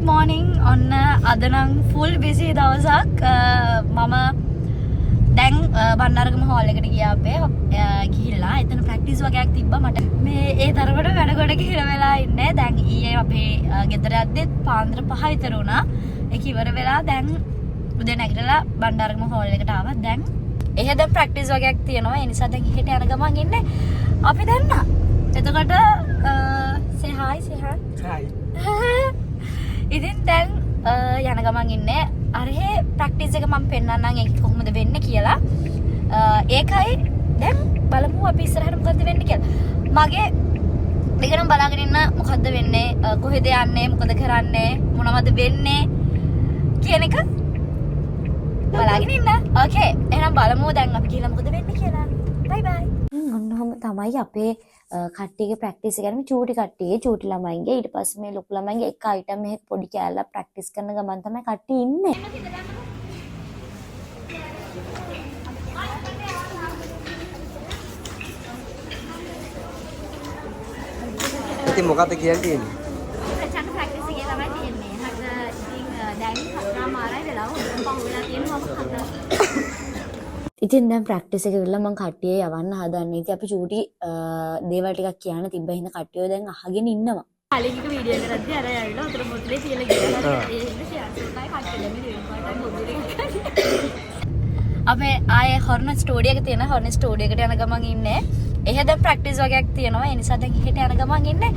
morning ඔන්න අද නම් full busy දවසක් මම දැන් බණ්ඩාරගම hall එකට ගියා අපේ ගිහිල්ලා එතන practice වගේක් තිබ්බා මට මේ ඒ තරමට වැඩ කොට කියලා වෙලා ඉන්නේ දැන් ඊයේ අපේ ගෙදර යද්දිත් පාන්දර 5 විතර වුණා ඒක ඉවර වෙලා දැන් උදේ නැගිටලා බණ්ඩාරගම hall එකට ආවා දැන් එහෙ දැන් practice වගේක් තියෙනවා ඒ නිසා දැන් එහෙට යන ගමන් ඉන්නේ අපි දැන් එතකොට say hi ඉතින් දැන් යන ගමන් ඉන්නේ අරහෙ ප්‍රැක්ටිස් එක මම පෙන්නන්නම් ඒක කොහොමද වෙන්නේ කියලා ඒකයි දැන් බලමු අපි ඉස්සරහට මොකද්ද වෙන්නේ කියලා මගේ දෙකනම් බලාගෙන ඉන්න මොකද්ද වෙන්නේ කොහෙද යන්නේ මොකද කරන්නේ මොනවද වෙන්නේ කියන එක බලාගෙන ඉන්න ඕකේ එහෙනම් බලමු දැන් අපි කියලා මොකද වෙන්නේ කියලා බයි බයි ඔන්නෝම තමයි අපේ කට්ටියගේ ප්‍රැක්ටිස් එක කරන්නේ චූටි කට්ටියගේ චූටි ළමයින්ගේ ඊට පස්සේ මේ ලොකු ළමයින්ගේ එක අයිටම් එකක් පොඩි කෑල්ලක් ප්‍රැක්ටිස් කරන ගමන් තමයි කට්ටිය ඉන්නේ. ඉතින් මොකක්ද කියන්න තියෙන්නේ? ප්‍රචණ්ඩ ප්‍රැක්ටිස් එකේ තමයි තියෙන්නේ. හරිද ඉතින් දැන් හතරම මාරයි වෙලාව පහු වෙලා තියෙනවා ඉතින් දැන් ප්‍රැක්ටිස් එක ඉවරලා මම කට්ටිය යවන්න හදන්නේ. ඉතින් අපි චූටි දේවල් ටිකක් කියන්න තිබ්බ හින්දා කට්ටිය දැන් අහගෙන ඉන්නවා. කලින් එක වීඩියෝ කරද්දී අර ඇවිල්ලා උතර මොතලේ කියලා ගියා. ඒ හින්දා ෂෙයාර් කරලා කට්ටිය දැන් වීඩියෝ කරලා මොදලේ අපේ ආයේ හොර්න ස්ටුඩියෝ එක තියෙන හොර්න ස්ටුඩියෝ එකට යන ගමන් ඉන්නේ. එහෙ දැන් ප්‍රැක්ටිස් වගේක් තියෙනවා. ඒ නිසා දැන් එහෙට යන ගමන් ඉන්නේ.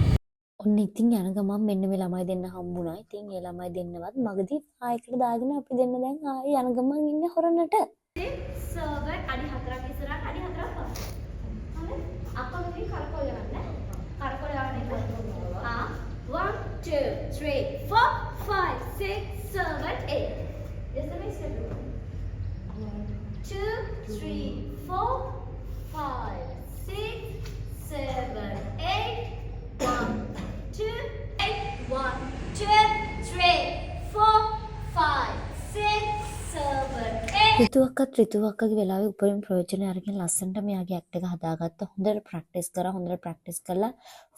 ඔන්න ඉතින් යන ගමන් මෙන්න මේ ළමයි දෙන්න හම්බුණා. ඉතින් ඒ ළමයි දෙන්නවත් මගදී ආයෙකට දාගෙන අපි දෙන්න දැන් ආයේ යන ගමන් ඉන්නේ හොරනට. සර්වර් අඩි 4ක් ඉස්සරහට අඩි 4ක් පස්සට. හරි? අක්කගේ කරකෝල යන්න. කරකෝල යන්න. 1 2 3 4 5 6 7 8. Yes the next step. 2 3 4 5 6 7 8 1 2 8 1 2 3 4 5 6 ඍතුවක්කගේ වෙලාවේ උපරිම ප්‍රයෝජනය අරගෙන ලස්සනට මෙයාගේ ඇක්ට් එක හදාගත්තා. හොඳට ප්‍රැක්ටිස් කරලා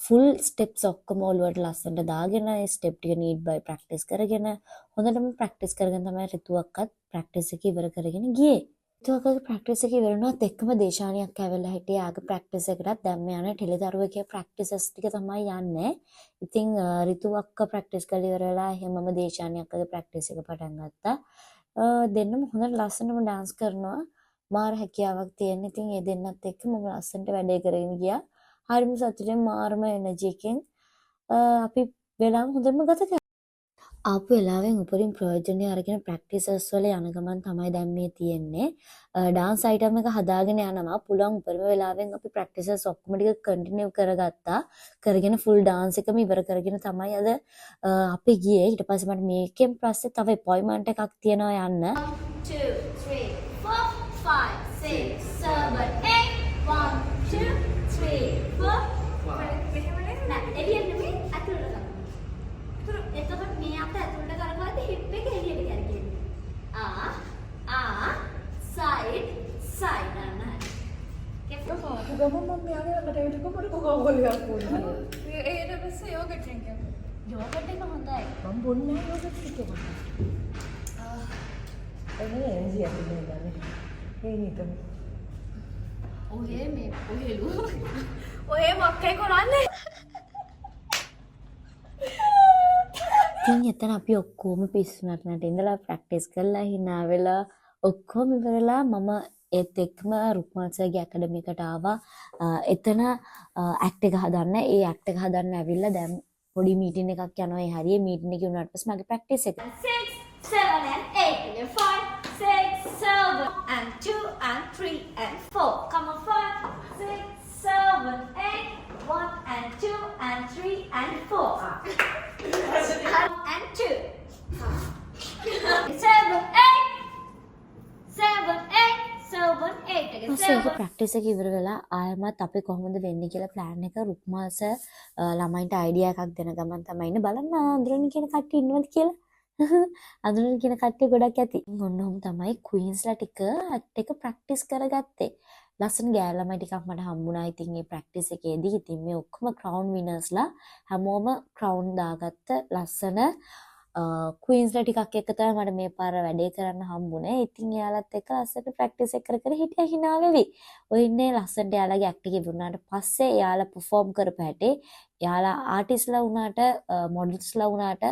ෆුල් ස්ටෙප්ස් ඔක්කොම ඔළුවට ලස්සනට දාගෙන ඒ ස්ටෙප් ටික නීඩ් බයි ප්‍රැක්ටිස් කරගෙන හොඳටම ප්‍රැක්ටිස් කරගෙන තමයි ඍතුවක්කත් ප්‍රැක්ටිස් එක ඉවර කරගෙන ගියේ. ඍතුවක්කගේ ප්‍රැක්ටිස් එක ඉවර වුණාත් එක්කම දේශානියක් ඇවිල්ලා හිටියේ ආගේ ප්‍රැක්ටිස් එකටත් දැන් මේ යන ටෙලිදරුවකේ ප්‍රැක්ටිසස් ටික තමයි යන්නේ. ඉතින් ඍතුවක්ක ප්‍රැක්ටිස් කරලා ඉවර වෙලා එහෙමම දේශානියක්ගේ ප්‍රැක්ටිස් එක පටන් ගත්තා. දෙන්නම හොඳට ලස්සනම ඩාන්ස් කරනවා මාර හැකියාවක් තියෙන. ඉතින් ඒ දෙන්නත් එක්ක මම ලස්සනට වැඩේ කරගෙන ගියා. හරිම සතුටින් මාරම එනර්ජි එකෙන් අපි වෙලාව හොඳටම ගත කරා. ආපු වෙලාවෙන් උපරිම ප්‍රයෝජනය අරගෙන ප්‍රැක්ටිසස් වල යන ගමන් තමයි දැන් මේ තියෙන්නේ. ඩාන්ස් අයිටම් එක හදාගෙන යනවා. පුළුවන් උපරිම වෙලාවෙන් අපි ප්‍රැක්ටිසස් ඔක්කොම ටික කන්ටිනියු කරගත්තා. කරගෙන ෆුල් ඩාන්ස් එකම ඉවර කරගෙන තමයි අද අපි ගියේ. ඊට පස්සේ මට මේකෙන් පස්සේ තව අපොයින්ට්මන්ට් එකක් තියෙනවා යන්න. 1 2 3 4 5 6 7 8 1 2 3 4 නෑ එළියෙන් නෙමෙයි අතුලට ගන්න. එතකොට මේ අපිට ඇතුළට කරගත්තේ හිප් එක එළියට කරගෙන. සයිඩ් යන්න. ගමන් මම යාගේ ළඟට එවිට කොහොමද කොහොමද යන්නේ? ඒකට පස්සේ යෝගට් ඩ්‍රින්ක් එක. යෝගට් එක හොඳයි. මම බොන්නේ යෝගට් ටික එක. එනේ එන්ජි අපිට නෑ. ඒ නිතම. ඔය මේ ඔහෙලු. ඔය මොකක්ද කරන්නේ? ඉතින් එතන අපි ඔක්කොම පිස්සුනට ඉඳලා ප්‍රැක්ටිස් කරලා hina වෙලා ඔක්කොම ඉවරලා මම ඒත් එක්කම රුක්මාන්සර්ගේ ඇකඩමි එකට ආවා. එතන ඇක්ට් එක හදන්න. ඒ ඇක්ට් එක හදන්න ඇවිල්ලා දැන් පොඩි මීටින් එකක් යනවා. ඒ හරිය මීටින් එකේ වුණාට පස්සේ මගේ ප්‍රැක්ටිස් එක 6 7 and 8 and 5 6 7 and 2 and 3 and 4 come on 5 6 7 8 1 and 2 and 3 and 4 and 2 7 8 practice එක ඉවර වෙලා ආයමත් අපි කොහොමද වෙන්නේ කියලා ප්ලෑන් එක රුක්මාල් සර් ළමයින්ට අයිඩියා එකක් දෙන ගමන් තමයි ඉන්නේ බලන්න අඳුරන කියන කට්ටිය ඉන්නවද කියලා. අඳුරන කියන කට්ටිය ගොඩක් ඇති. ඔන්නෝම තමයි ක්වීන්ස්ලා ටික ඇක්ට් එක ප්‍රැක්ටිස් කරගත්තේ. ලස්සන ගෑල් ළමයි ටිකක් මට හම්බුණා. ඉතින් මේ ප්‍රැක්ටිස් එකේදී ඉතින් මේ ඔක්කොම ක්‍රවුන් විනර්ස්ලා හැමෝම ක්‍රවුන් දාගත්ත ලස්සන ක්වීන්ස්ලා ටිකක් එක්ක තමයි මට මේ පාර වැඩේ කරන්න හම්බුනේ. ඉතින් එයාලත් එක්ක ලස්සනට ප්‍රැක්ටිස් එක කර කර හිටියා hina වෙවි. ඔය ඉන්නේ ලස්සනට එයාලගේ ඇක්ට් එක ඉවරනාට පස්සේ එයාලා perform කරපු හැටි, එයාලා ආටිස්ට්ලා වුණාට මොඩල්ස්ලා වුණාට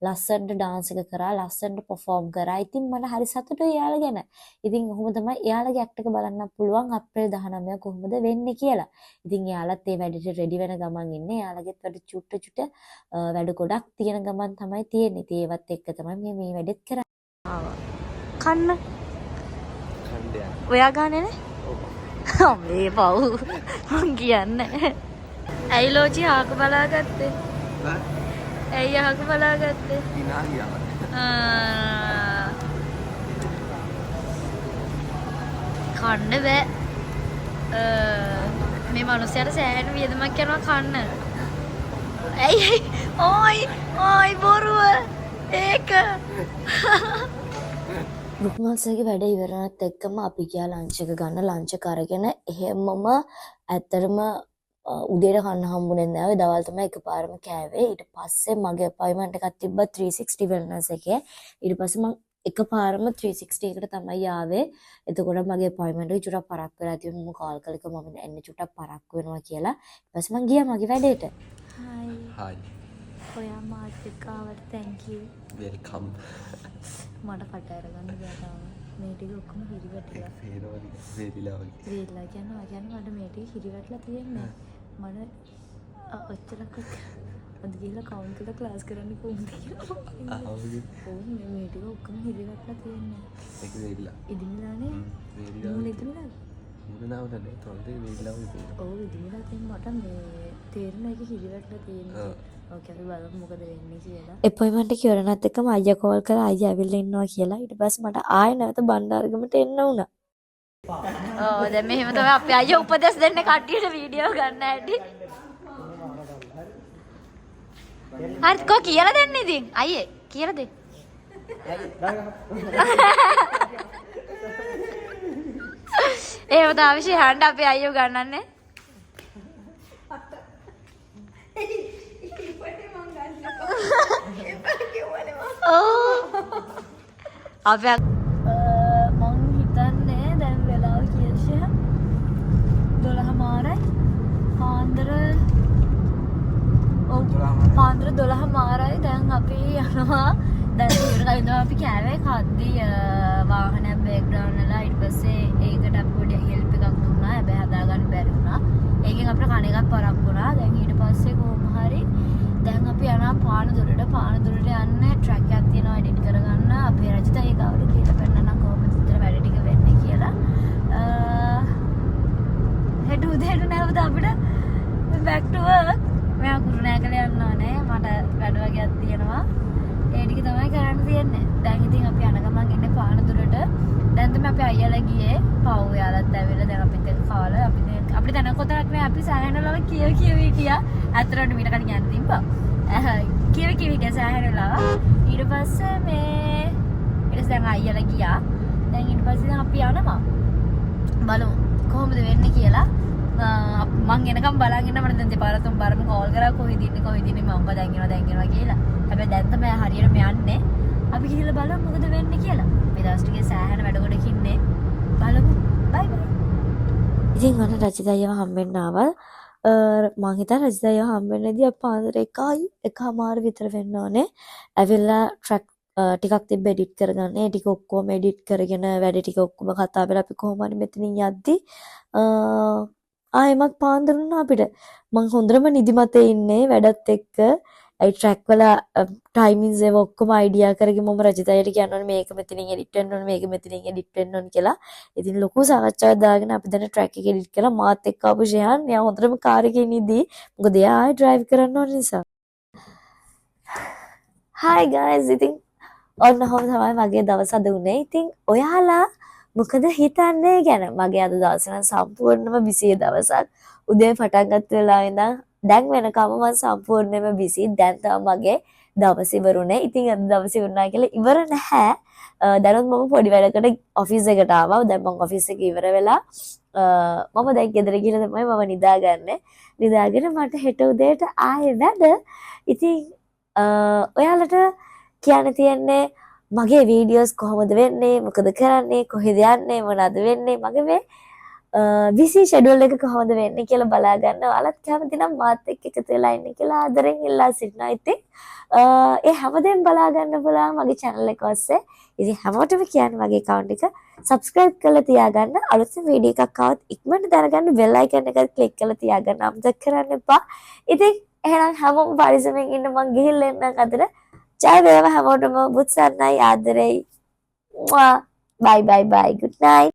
ලස්සනට ඩාන්ස් එක කරා, ලස්සනට perform කරා. ඉතින් මට හරි සතුටුයි එයාලා ගැන. ඉතින් කොහොම තමයි එයාලගේ ඇක්ට් එක බලන්න පුළුවන් අප්‍රේල් 19 කොහොමද වෙන්නේ කියලා. ඉතින් එයාලත් ඒ වැඩේට රෙඩි වෙන ගමන් ඉන්නේ. එයාලගෙත් වැඩ චුට්ට වැඩ ගොඩක් තියෙන ගමන් තමයි තියෙන්නේ. ඉතින් ඒවත් එක්ක තමයි මේ වැඩෙත් කරන්නේ. කන්න ඛණ්ඩයක්. ඔයා ගානේ නේ? මේ පව් මං කියන්නේ. ඇයි ලෝචි ආක බලාගත්තේ? ඇයි ආක බලාගත්තේ? hina ගියා. කන්න බෑ. මේ මිනිස්සයාට සෑහෙන වියදමක් යනවා කන්න. ඇයි ඕයි බොරුව ඒක. රුක්මල්සගේ වැඩ ඉවරනත් එක්කම අපි ගියා ලන්ච් එක ගන්න. ලන්ච් එක අරගෙන එහෙමම ඇත්තටම උදේට කන්න හම්බුනේ නැහැ. ඔය දවල් තමයි එකපාරම කෑවේ. ඊට පස්සේ මගේ අපොයින්ට්මන්ට් එකක් තිබ්බා 360 වෙල්නස් එකේ. ඊට පස්සේ මම එකපාරම 360 එකට තමයි ආවේ. එතකොට මගේ අපොයින්ට්මන්ට් එක චුට්ටක් පරක් වෙලා තිබුණා. මම කෝල් කළේ මම එන්න චුට්ටක් පරක් වෙනවා කියලා. ඊට පස්සේ මම ගියා මගේ වැඩේට. Hi. ඔයා මාත් එක්ක ආවට thank you. Welcome. මට කට අරගන්න බෑ තාම. මේ ටික ඔක්කොම හිරිවැටිලා. වේරිලා වගේ. වේරිලා කියන්නේ මට මේ ටික හිරිවැටලා තියෙන්නේ. මට ඔච්චරක් අද ගිහලා කවුන්ට් එකට ක්ලාස් කරන්න කොහොමද කියලා. ඕනේ මේ ටික ඔක්කොම හිරිවැටලා තියෙන්නේ. ඒක වේරිලා. ඉදිමිලානේ. වේරිලා. මොන ඉදිමිලාද? මුදනාවට නේ තොල්දේ වේරිලා වගේ. ඔව් ඉදිමිලා තියෙන මට මේ තේරෙන එක හිරිවැටලා තියෙන්නේ. ඕකේ අපි බලමු මොකද වෙන්නේ කියලා. අපොයින්ට්මන්ට් එක ඉවරනත් එක්කම අයියා කෝල් කරා අයියා ඇවිල්ලා ඉන්නවා කියලා. ඊට පස්සේ මට ආයෙ නැවත බණ්ඩාරගමට එන්න වුණා. දැන් මෙහෙම තමයි අපේ අයියා උපදෙස් දෙන්නේ කට්ටියට වීඩියෝ ගන්න හැටි. හරි කො කියලා දෙන්න ඉතින් අයියේ කියලා දෙන්න. එහෙම තාවිෂි හඬ අපේ අයියෝ ගන්නන්නේ. අපේ මං හිතන්නේ දැන් වෙලාව කියලා 12:00 පාන්දර පාන්දර 12:00 දැන් අපි යනවා. දැන් ඉවරයි අපි කෑවේ කද්දී වාහනයක් බෑග්ග්‍රවුන්ඩ් වල ඊට පස්සේ ඒකට අපි පොඩි හෙල්ප් එකක් දුන්නා. හැබැයි හදාගන්න බැරි වුණා. ඒකෙන් අපිට කණ එකක් පරක් වුණා. දැන් ඊට පස්සේ කොහොම හරි දැන් අපි යනවා පානදුරට යන්න ට්‍රැක් එකක් තියෙනවා එඩිට් කරගන්න. අපේ රජිතා ඒ ගාවට කියලා පෙන්නන්න කොහොමද විතර වැඩ ටික වෙන්නේ කියලා. හෙට උදේට නැවත අපිට back to work. මම කුරුණෑගල යන්න ඕනේ. මට වැඩ වගේක් තියෙනවා. ඒ ටික තමයි කරන්න තියෙන්නේ. දැන් ඉතින් අපි යන ගමන් ඉන්නේ පානදුරට. දැන් තමයි අපි අයියලා ගියේ. පව් යාලත් ඇවිල්ලා දැන් අපිත් එක්ක කාලා අපිට දැන් කොතරක් මේ අපි සෑහෙනලව කියව හිටියා. ඇත්තටම මීට කලින් යන්න තිබ්බා. කියව හිටියා සෑහෙනලව. ඊට පස්සේ ඊට දැන් අයියලා ගියා. දැන් ඊට පස්සේ දැන් අපි යනවා. බලමු කොහොමද වෙන්නේ කියලා. මං එනකම් බලන් ඉන්න මට දැන් දෙපාරක් තුන්පාරක් කෝල් කරා කොහෙද ඉන්නේ මම දැන් එනවා කියලා. හැබැයි දැන් තමයි හරියටම යන්නේ. අපි ගිහලා බලමු මොකද වෙන්නේ කියලා. මේ දවස් ටිකේ සෑහෙන වැඩ ගොඩක් ඉන්නේ. බලමු. බයි බයි. ඉතින් මට රජිතයව හම්බෙන්න ආවා. මං හිතා රජිතයව හම්බෙන්නේදී අපි පාන්දර 1:00 විතර වෙන්න ඕනේ. ඇවිල්ලා ට්‍රැක් ටිකක් තිබ්බ එඩිට් කරගන්න. ඒ ටික ඔක්කොම එඩිට් කරගෙන වැඩ ටික ඔක්කොම කතා කරලා අපි කොහොම හරි මෙතනින් යද්දි ආයෙමත් පාන්දර වුණා අපිට. මං හොඳටම නිදිමතේ ඉන්නේ වැඩත් එක්ක. ඒ ට්‍රැක් වල ටයිමින්ස් ඒව ඔක්කොම අයිඩියා කරගෙන මම රජිතයට කියනවා මේක මෙතනින් එඩිට් වෙන්න ඕනේ මේක මෙතනින් එඩිට් වෙන්න ඕනේ කියලා. ඉතින් ලොකු සාකච්ඡාවක් දාගෙන අපි දැන් ට්‍රැක් එක එඩිට් කරලා මාත් එක්ක ආපු ෂයන් එයා හොඳටම කාර් එකේ ඉඳී මොකද එයා ආයෙ ඩ්‍රයිව් කරන්න ඕන නිසා. Hi guys ඉතින් ඔන්න ඔහොම තමයි මගේ දවස අද උනේ. ඉතින් ඔයාලා මොකද හිතන්නේ ගැන? මගේ අද දවස නම් සම්පූර්ණයෙන්ම බිසි දවසක්. උදේ පටන් ගත්ත වෙලාවෙ ඉඳන් දැන් වෙනකම් මම සම්පූර්ණයෙන්ම බිසි. දැන් තමයි මගේ දවස ඉවරුනේ. ඉතින් අද දවස ඉවරනා කියලා ඉවර නැහැ. දැනුත් මම පොඩි වැඩකට ඔෆිස් එකට ආවා. දැන් මම ඔෆිස් එක ඉවර වෙලා මම දැන් ගෙදර ගිහලා තමයි මම නිදාගන්නේ. නිදාගෙන මට හෙට උදේට ආයෙ වැඩ. ඉතින් ඔයාලට කියන්න තියෙන්නේ මගේ වීඩියෝස් කොහොමද වෙන්නේ, මොකද කරන්නේ, කොහෙද යන්නේ, මොනවද වෙන්නේ, මගේ මේ විසි ෂෙඩියුල් එක කොහොමද වෙන්නේ කියලා බලා ගන්න. ඔයාලත් කැමති නම් මාත් එක්ක එකතු වෙලා ඉන්න කියලා ආදරෙන් ඉල්ලා සිටිනවා. ඉතින් ඒ හැමදේම බලා ගන්න පුළුවන් මගේ channel එක ඔස්සේ. ඉතින් හැමෝටම කියන්නේ මගේ account එක subscribe කරලා තියාගන්න. අලුත් වීඩියෝ එකක් ආවොත් ඉක්මනට දැනගන්න bell icon එක click කරලා තියාගන්න අමතක කරන්න එපා. ඉතින් එහෙනම් හැමෝම පරිස්සමෙන් ඉන්න මං ගිහිල්ලා එන්නම් අතට. ජය වේවා හැමෝටම. බුත් සරණයි ආදරෙයි. bye bye bye good night.